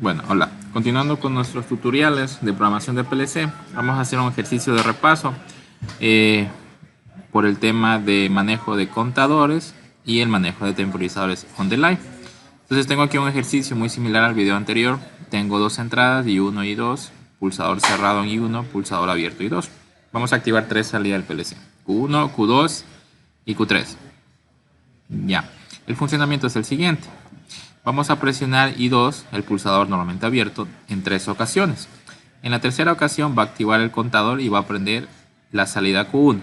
Bueno, hola. Continuando con nuestros tutoriales de programación de PLC, vamos a hacer un ejercicio de repaso por el tema de manejo de contadores y el manejo de temporizadores on the line. Entonces tengo aquí un ejercicio muy similar al video anterior. Tengo dos entradas, I1 y I2, pulsador cerrado en I1, pulsador abierto I2. Vamos a activar tres salidas del PLC, Q1, Q2 y Q3. Ya, el funcionamiento es el siguiente. Vamos a presionar I2, el pulsador normalmente abierto, en 3 ocasiones. En la tercera ocasión va a activar el contador y va a prender la salida Q1.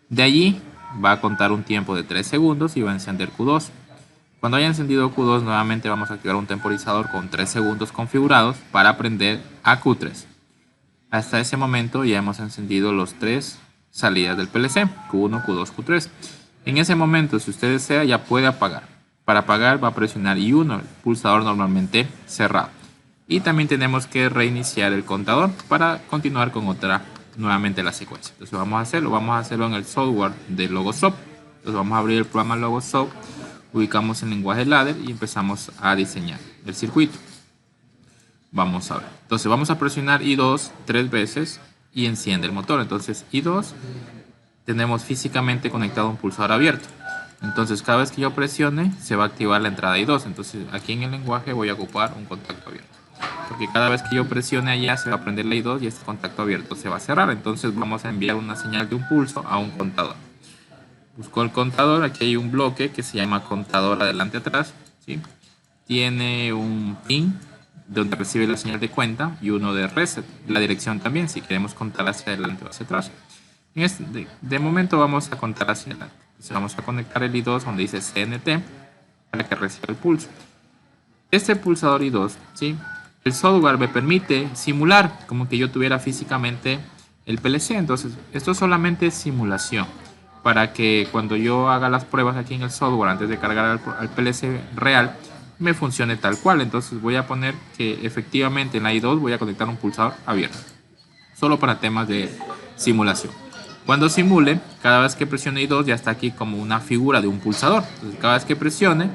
De allí va a contar un tiempo de 3 segundos y va a encender Q2. Cuando haya encendido Q2, nuevamente vamos a activar un temporizador con 3 segundos configurados para prender a Q3. Hasta ese momento ya hemos encendido los 3 salidas del PLC, Q1, Q2, Q3. En ese momento, si usted desea, ya puede apagar. Para apagar va a presionar I1, el pulsador normalmente cerrado. Y también tenemos que reiniciar el contador para continuar con nuevamente la secuencia. Entonces vamos a hacerlo en el software de Logosoft. Entonces vamos a abrir el programa Logosoft, ubicamos el lenguaje ladder y empezamos a diseñar el circuito. Vamos a ver. Entonces vamos a presionar I2 3 veces y enciende el motor. Entonces I2 tenemos físicamente conectado un pulsador abierto. Entonces cada vez que yo presione se va a activar la entrada I2. Entonces aquí en el lenguaje voy a ocupar un contacto abierto. Porque cada vez que yo presione allá se va a prender la I2 y este contacto abierto se va a cerrar. Entonces vamos a enviar una señal de un pulso a un contador. Busco el contador, aquí hay un bloque que se llama contador adelante atrás. ¿Sí? Tiene un pin donde recibe la señal de cuenta y uno de reset. La dirección también si queremos contar hacia adelante o hacia atrás. De momento vamos a contar hacia adelante. Entonces vamos a conectar el I2 donde dice CNT para que reciba el pulso. Este pulsador I2, ¿sí? El software me permite simular como que yo tuviera físicamente el PLC. Entonces esto es solamente simulación para que cuando yo haga las pruebas aquí en el software antes de cargar al PLC real me funcione tal cual. Entonces voy a poner que efectivamente en la I2 voy a conectar un pulsador abierto solo para temas de simulación. Cuando simule, cada vez que presione I2 ya está aquí como una figura de un pulsador. Entonces cada vez que presione,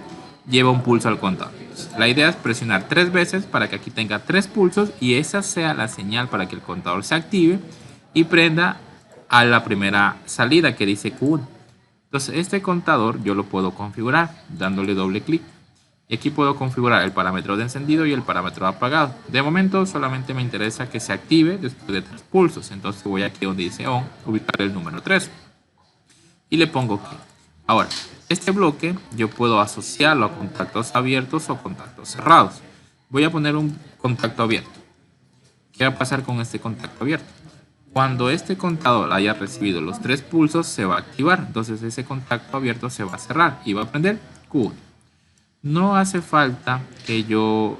lleva un pulso al contador. La idea es presionar 3 veces para que aquí tenga 3 pulsos y esa sea la señal para que el contador se active y prenda a la primera salida que dice Q1. Entonces este contador yo lo puedo configurar dándole doble clic. Y aquí puedo configurar el parámetro de encendido y el parámetro de apagado. De momento solamente me interesa que se active después de 3 pulsos. Entonces voy aquí donde dice ON, ubicar el número 3. Y le pongo OK. Ahora, este bloque yo puedo asociarlo a contactos abiertos o contactos cerrados. Voy a poner un contacto abierto. ¿Qué va a pasar con este contacto abierto? Cuando este contador haya recibido los 3 pulsos se va a activar. Entonces ese contacto abierto se va a cerrar y va a prender Q1. No hace falta que yo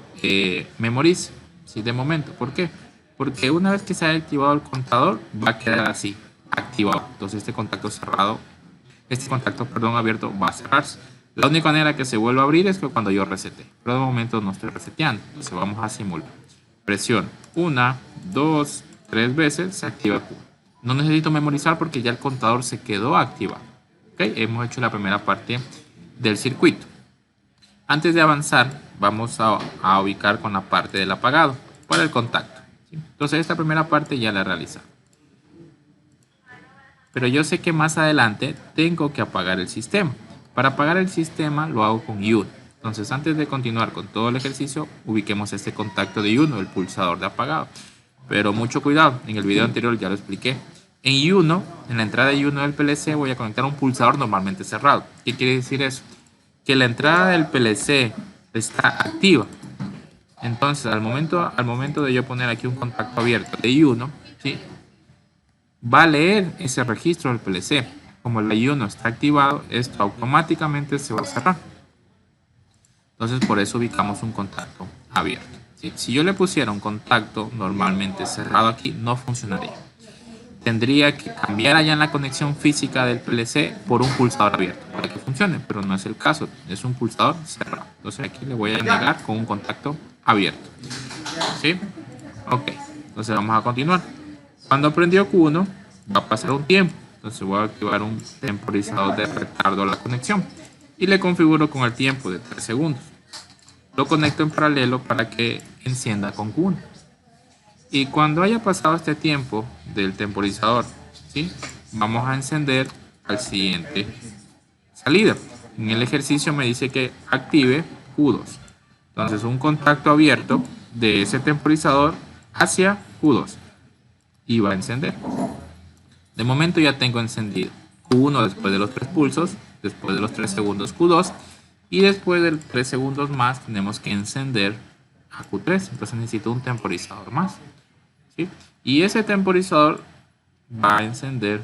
memorice, ¿sí? De momento. ¿Por qué? Porque una vez que se haya activado el contador, va a quedar así, activado. Entonces este contacto abierto va a cerrarse. La única manera que se vuelva a abrir es que cuando yo resete. Pero de momento no estoy reseteando. Entonces vamos a simular. Presiono 1, 2, 3 veces, se activa Q. No necesito memorizar porque ya el contador se quedó activado. ¿Okay? Hemos hecho la primera parte del circuito. Antes de avanzar, vamos a ubicar con la parte del apagado para el contacto. ¿Sí? Entonces esta primera parte ya la he realizado. Pero yo sé que más adelante tengo que apagar el sistema. Para apagar el sistema lo hago con I1. Entonces antes de continuar con todo el ejercicio, ubiquemos este contacto de I1, el pulsador de apagado. Pero mucho cuidado, en el video anterior ya lo expliqué. En I1, en la entrada de I1 del PLC voy a conectar un pulsador normalmente cerrado. ¿Qué quiere decir eso? Que la entrada del PLC está activa. Entonces al momento de yo poner aquí un contacto abierto de I1, ¿sí? Va a leer ese registro del PLC. Como el I1 está activado, esto automáticamente se va a cerrar. Entonces por eso ubicamos un contacto abierto. ¿Sí? Si yo le pusiera un contacto normalmente cerrado aquí, no funcionaría. Tendría que cambiar allá en la conexión física del PLC por un pulsador abierto para que funcione, pero no es el caso, es un pulsador cerrado. Entonces aquí le voy a negar con un contacto abierto. ¿Sí? Ok, entonces vamos a continuar. Cuando prendió Q1 va a pasar un tiempo, entonces voy a activar un temporizador de retardo a la conexión y le configuro con el tiempo de 3 segundos. lo conecto en paralelo para que encienda con Q1. Y cuando haya pasado este tiempo del temporizador, ¿sí?, vamos a encender al siguiente salida. En el ejercicio me dice que active Q2. Entonces un contacto abierto de ese temporizador hacia Q2 y va a encender. De momento ya tengo encendido Q1 después de los 3 pulsos, después de los 3 segundos Q2 y después de 3 segundos más tenemos que encender a Q3. Entonces necesito un temporizador más, ¿sí? Y ese temporizador va a encender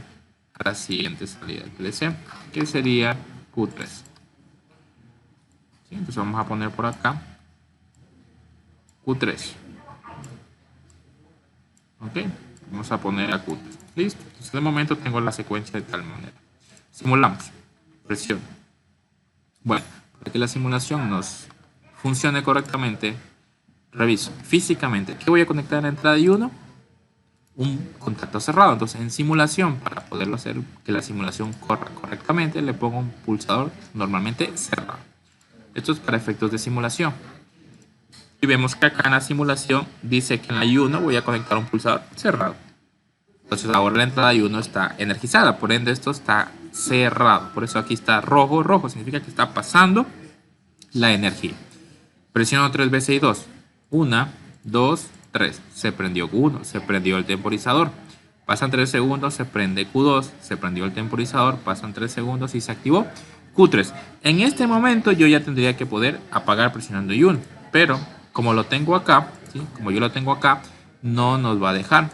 a la siguiente salida del PLC, que sería Q3. ¿Sí? Entonces vamos a poner por acá Q3. Ok, vamos a poner a Q3. Listo. Entonces de momento tengo la secuencia de tal manera. Simulamos. Presión. Bueno, para que la simulación nos funcione correctamente, reviso físicamente. ¿Qué voy a conectar a la entrada y 1? Un contacto cerrado. Entonces en simulación, para poderlo hacer que la simulación corra correctamente, le pongo un pulsador normalmente cerrado. Esto es para efectos de simulación. Y vemos que acá en la simulación dice que en la I1 voy a conectar un pulsador cerrado. Entonces ahora la entrada I1 está energizada, por ende esto está cerrado. Por eso aquí está rojo, rojo significa que está pasando la energía. Presiono 3 veces I2. 1, 2, 3. Se prendió Q1, se prendió el temporizador. Pasan 3 segundos, se prende Q2, se prendió el temporizador, pasan 3 segundos y se activó Q3. En este momento yo ya tendría que poder apagar presionando I1, pero como lo tengo acá, ¿sí?, como yo lo tengo acá, no nos va a dejar.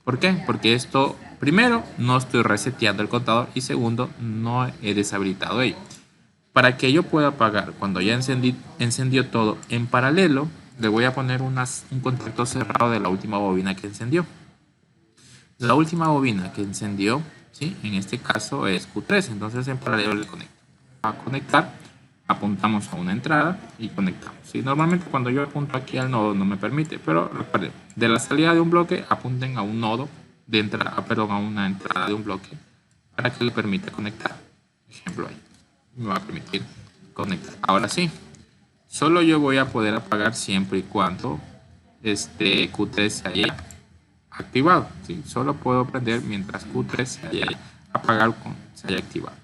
¿Por qué? Porque esto, primero, no estoy reseteando el contador y segundo, no he deshabilitado ello. Para que yo pueda apagar cuando ya encendió todo en paralelo, le voy a poner un contacto cerrado de la última bobina que encendió. La última bobina que encendió, ¿sí?, en este caso es Q3, entonces en paralelo le conecto. A conectar, apuntamos a una entrada y conectamos. ¿Sí? Normalmente cuando yo apunto aquí al nodo no me permite, pero recuerden, de la salida de un bloque apunten a un nodo de entrada, perdón, a una entrada de un bloque para que le permita conectar. Ejemplo ahí, me va a permitir conectar. Ahora sí, solo yo voy a poder apagar siempre y cuando este Q3 se haya activado, ¿sí? Solo puedo prender mientras Q3 se haya apagado, se haya activado.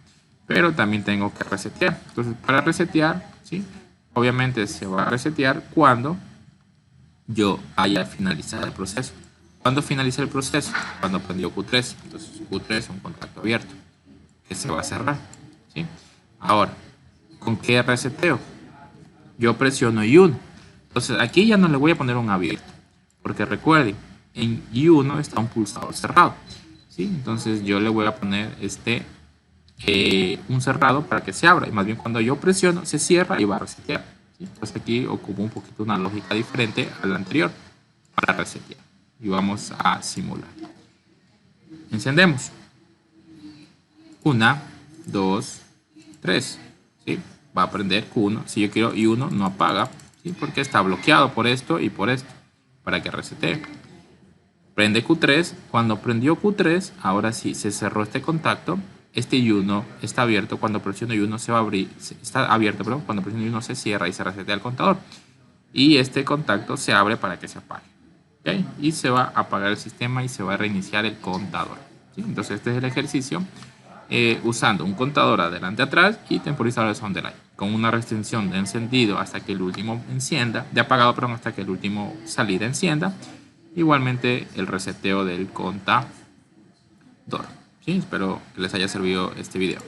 Pero también tengo que resetear. Entonces, para resetear, ¿sí?, obviamente se va a resetear cuando yo haya finalizado el proceso. ¿Cuándo finaliza el proceso? Cuando prendió Q3. Entonces, Q3 es un contacto abierto que se va a cerrar, ¿sí? Ahora, ¿con qué reseteo? Yo presiono I1. Entonces, aquí ya no le voy a poner un abierto, porque recuerden, en I1 está un pulsador cerrado, ¿sí? Entonces, yo le voy a poner un cerrado para que se abra, y más bien cuando yo presiono se cierra y va a resetear, ¿sí? Entonces aquí ocupo un poquito una lógica diferente a la anterior para resetear y vamos a simular. Encendemos 1, 2, 3, ¿sí? Va a prender Q1. Si yo quiero I1 no apaga, ¿sí?, porque está bloqueado por esto y por esto para que resetee. Prende Q3. Cuando prendió Q3, ahora sí se cerró este contacto. Este I1 está abierto. Cuando presiono I1 se va a abrir, está abierto, perdón. Cuando presiono I1 se cierra y se resetea el contador. Y este contacto se abre para que se apague, ¿okay? Y se va a apagar el sistema y se va a reiniciar el contador, ¿sí? Entonces este es el ejercicio usando un contador adelante atrás y temporizadores on delay, con una restricción de encendido hasta que el último encienda, de apagado, perdón, hasta que el último salida encienda. Igualmente el reseteo del contador, ¿sí? Espero que les haya servido este video.